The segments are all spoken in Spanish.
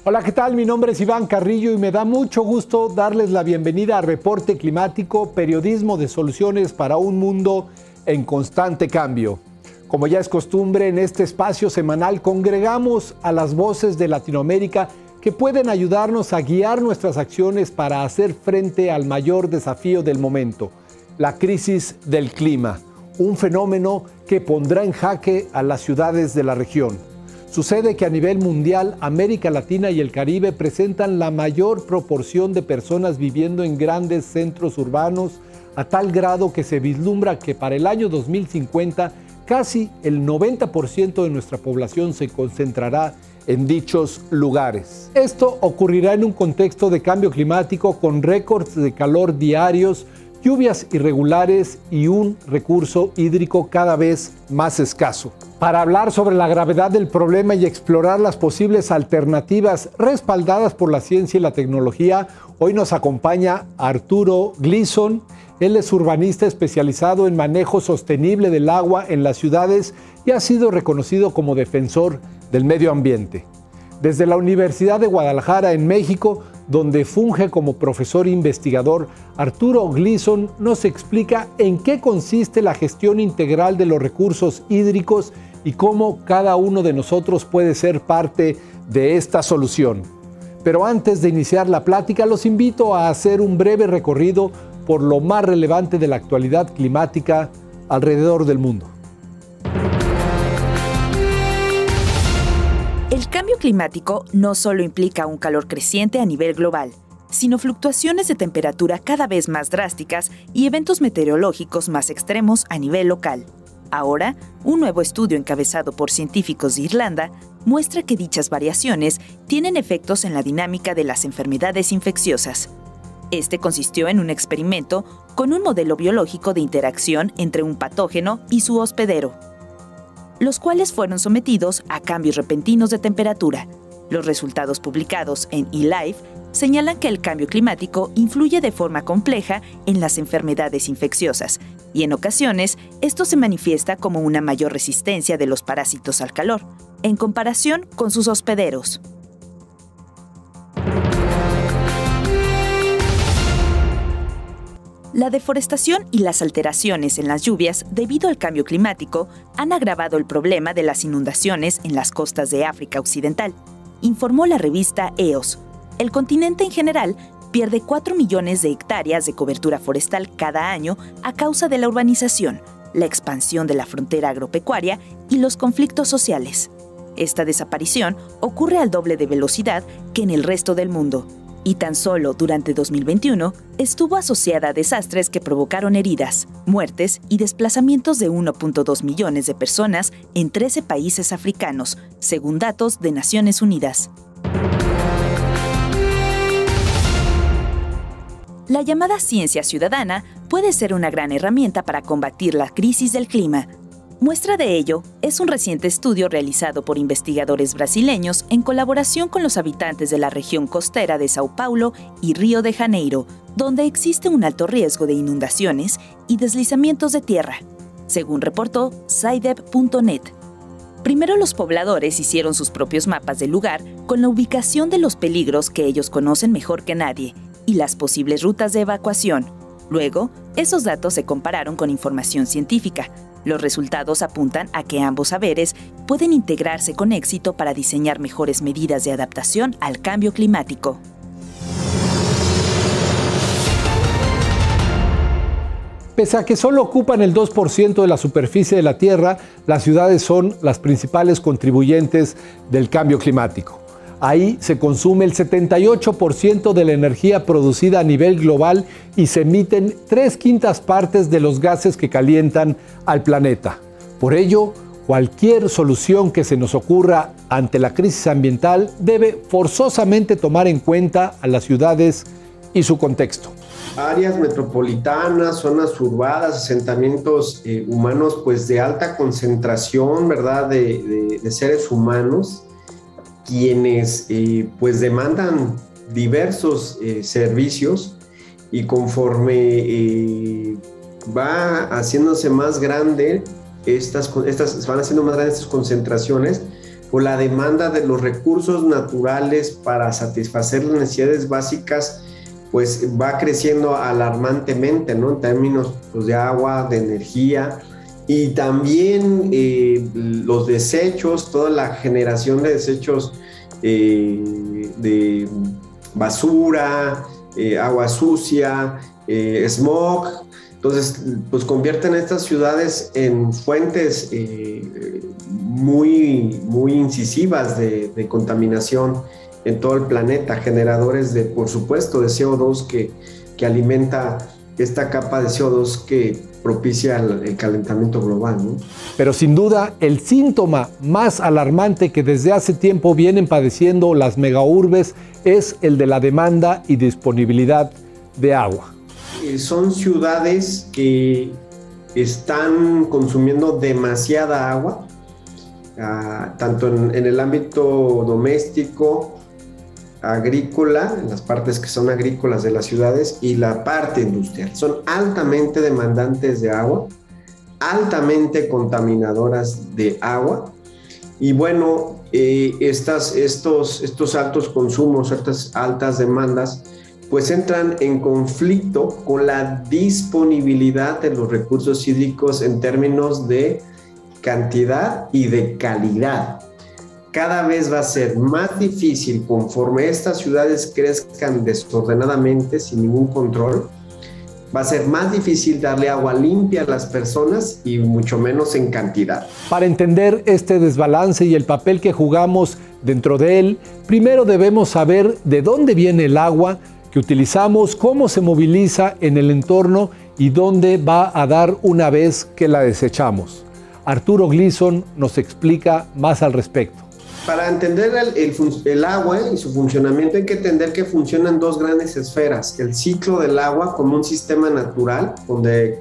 Hola, ¿qué tal? Mi nombre es Iván Carrillo y me da mucho gusto darles la bienvenida a Reporte Climático, periodismo de soluciones para un mundo en constante cambio. Como ya es costumbre, en este espacio semanal congregamos a las voces de Latinoamérica que pueden ayudarnos a guiar nuestras acciones para hacer frente al mayor desafío del momento, la crisis del clima, un fenómeno que pondrá en jaque a las ciudades de la región. Sucede que a nivel mundial, América Latina y el Caribe presentan la mayor proporción de personas viviendo en grandes centros urbanos, a tal grado que se vislumbra que para el año 2050 casi el 90% de nuestra población se concentrará en dichos lugares. Esto ocurrirá en un contexto de cambio climático con récords de calor diarios, lluvias irregulares y un recurso hídrico cada vez más escaso. Para hablar sobre la gravedad del problema y explorar las posibles alternativas respaldadas por la ciencia y la tecnología, hoy nos acompaña Arturo Gleason. Él es urbanista especializado en manejo sostenible del agua en las ciudades y ha sido reconocido como defensor del medio ambiente. Desde la Universidad de Guadalajara en México, donde funge como profesor investigador, Arturo Gleason nos explica en qué consiste la gestión integral de los recursos hídricos y cómo cada uno de nosotros puede ser parte de esta solución. Pero antes de iniciar la plática, los invito a hacer un breve recorrido por lo más relevante de la actualidad climática alrededor del mundo. El cambio climático no solo implica un calor creciente a nivel global, sino fluctuaciones de temperatura cada vez más drásticas y eventos meteorológicos más extremos a nivel local. Ahora, un nuevo estudio encabezado por científicos de Irlanda muestra que dichas variaciones tienen efectos en la dinámica de las enfermedades infecciosas. Este consistió en un experimento con un modelo biológico de interacción entre un patógeno y su hospedero, los cuales fueron sometidos a cambios repentinos de temperatura. Los resultados publicados en eLife señalan que el cambio climático influye de forma compleja en las enfermedades infecciosas, y en ocasiones esto se manifiesta como una mayor resistencia de los parásitos al calor, en comparación con sus hospederos. La deforestación y las alteraciones en las lluvias debido al cambio climático han agravado el problema de las inundaciones en las costas de África Occidental, informó la revista EOS. El continente en general pierde 4 millones de hectáreas de cobertura forestal cada año a causa de la urbanización, la expansión de la frontera agropecuaria y los conflictos sociales. Esta desaparición ocurre al doble de velocidad que en el resto del mundo, y tan solo durante 2021 estuvo asociada a desastres que provocaron heridas, muertes y desplazamientos de 1.2 millones de personas en 13 países africanos, según datos de Naciones Unidas. La llamada ciencia ciudadana puede ser una gran herramienta para combatir la crisis del clima. Muestra de ello es un reciente estudio realizado por investigadores brasileños en colaboración con los habitantes de la región costera de Sao Paulo y Río de Janeiro, donde existe un alto riesgo de inundaciones y deslizamientos de tierra, según reportó SciDev.net. Primero los pobladores hicieron sus propios mapas del lugar con la ubicación de los peligros que ellos conocen mejor que nadie y las posibles rutas de evacuación. Luego, esos datos se compararon con información científica. Los resultados apuntan a que ambos saberes pueden integrarse con éxito para diseñar mejores medidas de adaptación al cambio climático. Pese a que solo ocupan el 2% de la superficie de la Tierra, las ciudades son las principales contribuyentes del cambio climático. Ahí se consume el 78% de la energía producida a nivel global y se emiten 3/5 partes de los gases que calientan al planeta. Por ello, cualquier solución que se nos ocurra ante la crisis ambiental debe forzosamente tomar en cuenta a las ciudades y su contexto. Áreas metropolitanas, zonas urbanas, asentamientos humanos pues de alta concentración, ¿verdad?, de seres humanos, quienes pues demandan diversos servicios, y conforme va haciéndose más grande, van haciendo más grandes estas concentraciones, o la demanda de los recursos naturales para satisfacer las necesidades básicas, pues va creciendo alarmantemente, ¿no? En términos pues, de agua, de energía, y también los desechos, toda la generación de desechos de basura, agua sucia, smog. Entonces, pues convierten estas ciudades en fuentes muy incisivas de contaminación en todo el planeta, generadores de, por supuesto, de CO2 que alimenta esta capa de CO2 que propicia el calentamiento global, ¿no? Pero sin duda, el síntoma más alarmante que desde hace tiempo vienen padeciendo las megaurbes es el de la demanda y disponibilidad de agua. Son ciudades que están consumiendo demasiada agua, tanto en el ámbito doméstico, agrícola, en las partes que son agrícolas de las ciudades, y la parte industrial. Son altamente demandantes de agua, altamente contaminadoras de agua, y bueno, estos altos consumos, estas altas demandas, pues entran en conflicto con la disponibilidad de los recursos hídricos en términos de cantidad y de calidad. Cada vez va a ser más difícil, conforme estas ciudades crezcan desordenadamente, sin ningún control, va a ser más difícil darle agua limpia a las personas y mucho menos en cantidad. Para entender este desbalance y el papel que jugamos dentro de él, primero debemos saber de dónde viene el agua que utilizamos, cómo se moviliza en el entorno y dónde va a dar una vez que la desechamos. Arturo Gleason nos explica más al respecto. Para entender el agua y su funcionamiento hay que entender que funcionan dos grandes esferas. El ciclo del agua como un sistema natural, donde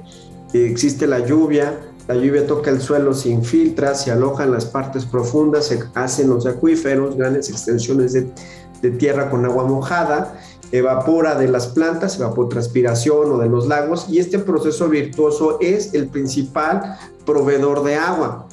existe la lluvia toca el suelo, se infiltra, se aloja en las partes profundas, se hacen los acuíferos, grandes extensiones de tierra con agua mojada, evapora de las plantas, evapotranspiración o de los lagos, y este proceso virtuoso es el principal proveedor de agua.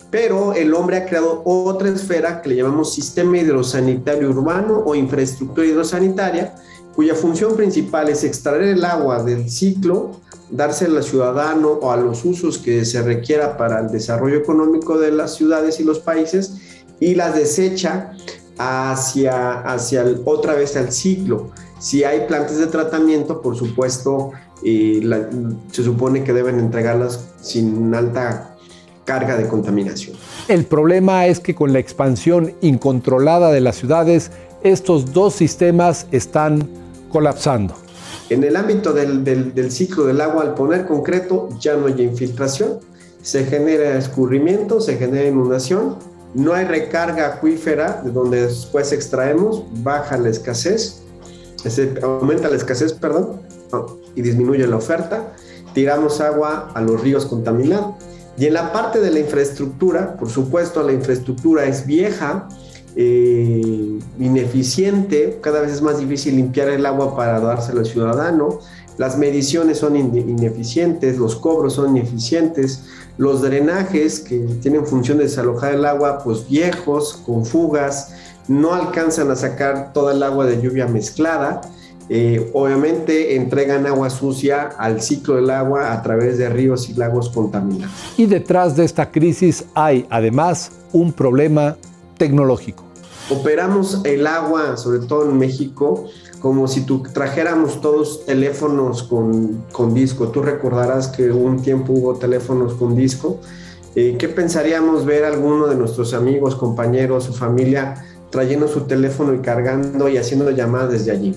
Pero el hombre ha creado otra esfera que le llamamos sistema hidrosanitario urbano o infraestructura hidrosanitaria, cuya función principal es extraer el agua del ciclo, dársela al ciudadano o a los usos que se requiera para el desarrollo económico de las ciudades y los países, y las desecha otra vez al ciclo. Si hay plantas de tratamiento, por supuesto, se supone que deben entregarlas sin alta carga de contaminación. El problema es que con la expansión incontrolada de las ciudades, estos dos sistemas están colapsando. En el ámbito del ciclo del agua, al poner concreto, ya no hay infiltración, se genera escurrimiento, se genera inundación, no hay recarga acuífera de donde después extraemos, baja la escasez, aumenta la escasez, y disminuye la oferta, tiramos agua a los ríos contaminados. Y en la parte de la infraestructura, por supuesto, la infraestructura es vieja, ineficiente, cada vez es más difícil limpiar el agua para dárselo al ciudadano, las mediciones son ineficientes, los cobros son ineficientes, los drenajes que tienen función de desalojar el agua, pues viejos, con fugas, no alcanzan a sacar toda el agua de lluvia mezclada. Obviamente entregan agua sucia al ciclo del agua a través de ríos y lagos contaminados. Y detrás de esta crisis hay además un problema tecnológico. Operamos el agua, sobre todo en México, como si trajéramos todos teléfonos con disco. Tú recordarás que un tiempo hubo teléfonos con disco. ¿Qué pensaríamos ver a alguno de nuestros amigos, compañeros, su familia trayendo su teléfono y cargando y haciendo llamadas desde allí?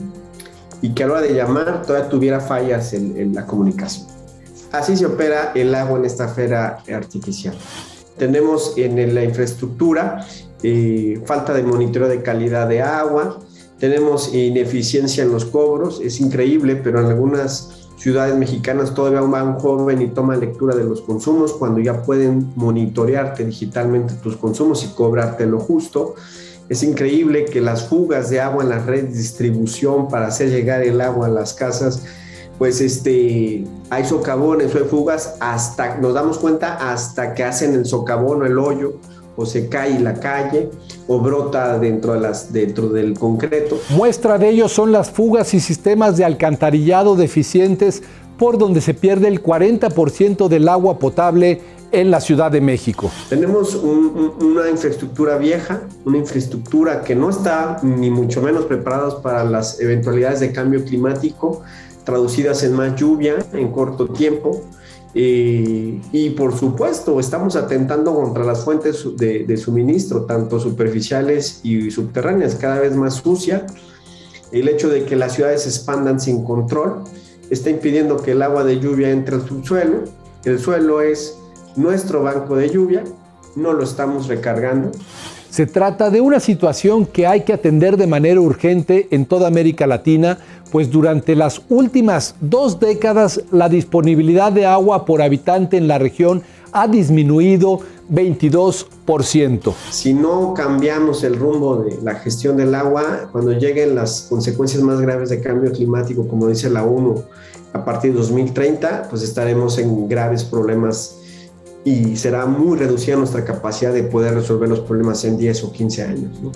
Y que a la hora de llamar todavía tuviera fallas en la comunicación. Así se opera el agua en esta esfera artificial. Tenemos en la infraestructura falta de monitoreo de calidad de agua, tenemos ineficiencia en los cobros, es increíble, pero en algunas ciudades mexicanas todavía va un joven y toma lectura de los consumos cuando ya pueden monitorearte digitalmente tus consumos y cobrarte lo justo. Es increíble que las fugas de agua en la red de distribución para hacer llegar el agua a las casas, pues hay socavones o hay fugas nos damos cuenta hasta que hacen el socavón o el hoyo o se cae la calle, o brota dentro del concreto. Muestra de ello son las fugas y sistemas de alcantarillado deficientes por donde se pierde el 40% del agua potable en la Ciudad de México. Tenemos una infraestructura vieja, una infraestructura que no está ni mucho menos preparada para las eventualidades de cambio climático, traducidas en más lluvia en corto tiempo. Y por supuesto estamos atentando contra las fuentes de suministro, tanto superficiales y subterráneas, cada vez más sucia. El hecho de que las ciudades se expandan sin control está impidiendo que el agua de lluvia entre al subsuelo. El suelo es nuestro banco de lluvia, no lo estamos recargando. Se trata de una situación que hay que atender de manera urgente en toda América Latina, pues durante las últimas 2 décadas la disponibilidad de agua por habitante en la región ha disminuido 22%. Si no cambiamos el rumbo de la gestión del agua, cuando lleguen las consecuencias más graves de cambio climático, como dice la ONU, a partir de 2030, pues estaremos en graves problemas y será muy reducida nuestra capacidad de poder resolver los problemas en 10 o 15 años, ¿no?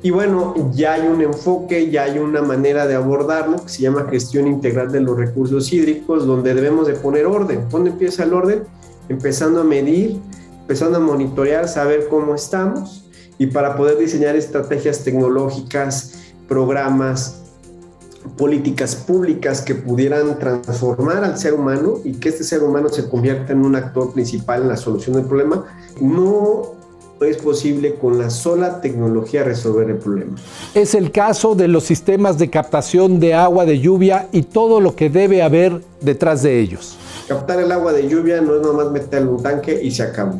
Y bueno, ya hay un enfoque, ya hay una manera de abordarlo que se llama gestión integral de los recursos hídricos, donde debemos de poner orden. ¿Dónde empieza el orden? Empezando a medir, empezando a monitorear, saber cómo estamos, y para poder diseñar estrategias tecnológicas, programas, políticas públicas que pudieran transformar al ser humano y que este ser humano se convierta en un actor principal en la solución del problema. No es posible con la sola tecnología resolver el problema. Es el caso de los sistemas de captación de agua de lluvia y todo lo que debe haber detrás de ellos. Captar el agua de lluvia no es nomás meterle un tanque y se acabó.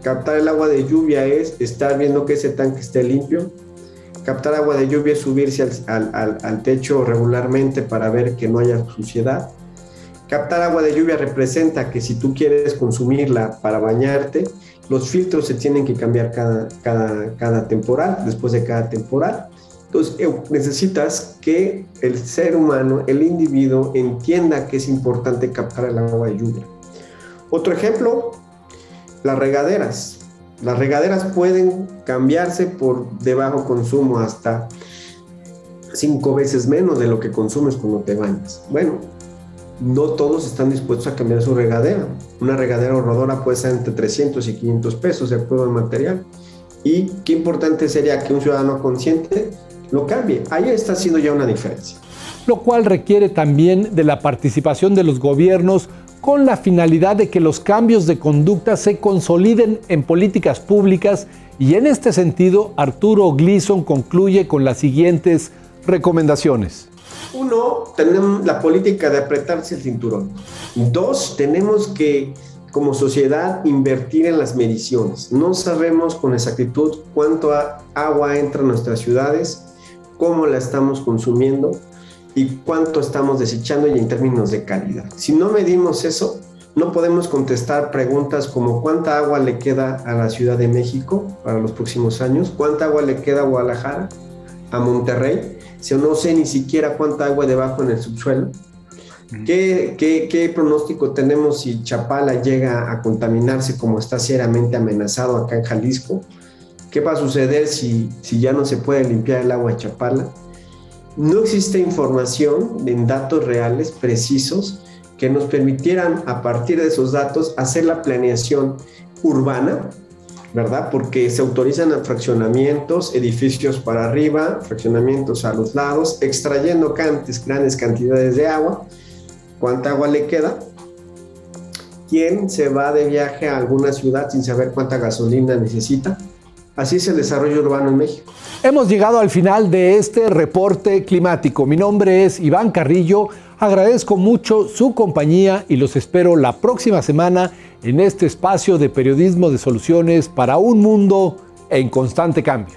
Captar el agua de lluvia es estar viendo que ese tanque esté limpio. Captar agua de lluvia es subirse al techo regularmente para ver que no haya suciedad. Captar agua de lluvia representa que si tú quieres consumirla para bañarte, los filtros se tienen que cambiar cada temporal, después de cada temporal. Entonces necesitas que el ser humano, el individuo, entienda que es importante captar el agua de lluvia. Otro ejemplo, las regaderas. Las regaderas pueden cambiarse por de bajo consumo hasta 5 veces menos de lo que consumes cuando te bañas. Bueno, no todos están dispuestos a cambiar su regadera. Una regadera ahorradora puede ser entre 300 y 500 pesos de acuerdo al material. Y qué importante sería que un ciudadano consciente lo cambie. Ahí está haciendo ya una diferencia. Lo cual requiere también de la participación de los gobiernos con la finalidad de que los cambios de conducta se consoliden en políticas públicas, y en este sentido Arturo Gleason concluye con las siguientes recomendaciones. 1, tenemos la política de apretarse el cinturón. 2, tenemos que como sociedad invertir en las mediciones. No sabemos con exactitud cuánto agua entra en nuestras ciudades, cómo la estamos consumiendo y cuánto estamos desechando y en términos de calidad. Si no medimos eso, no podemos contestar preguntas como ¿cuánta agua le queda a la Ciudad de México para los próximos años? ¿Cuánta agua le queda a Guadalajara, a Monterrey? Si no sé ni siquiera cuánta agua hay debajo en el subsuelo. ¿Qué pronóstico tenemos si Chapala llega a contaminarse como está seriamente amenazado acá en Jalisco? ¿Qué va a suceder si ya no se puede limpiar el agua de Chapala? No existe información en datos reales, precisos, que nos permitieran, a partir de esos datos, hacer la planeación urbana, ¿verdad? Porque se autorizan fraccionamientos, edificios para arriba, fraccionamientos a los lados, extrayendo grandes cantidades de agua. ¿Cuánta agua le queda? ¿Quién se va de viaje a alguna ciudad sin saber cuánta gasolina necesita? Así es el desarrollo urbano en México. Hemos llegado al final de este reporte climático. Mi nombre es Iván Carrillo. Agradezco mucho su compañía y los espero la próxima semana en este espacio de periodismo de soluciones para un mundo en constante cambio.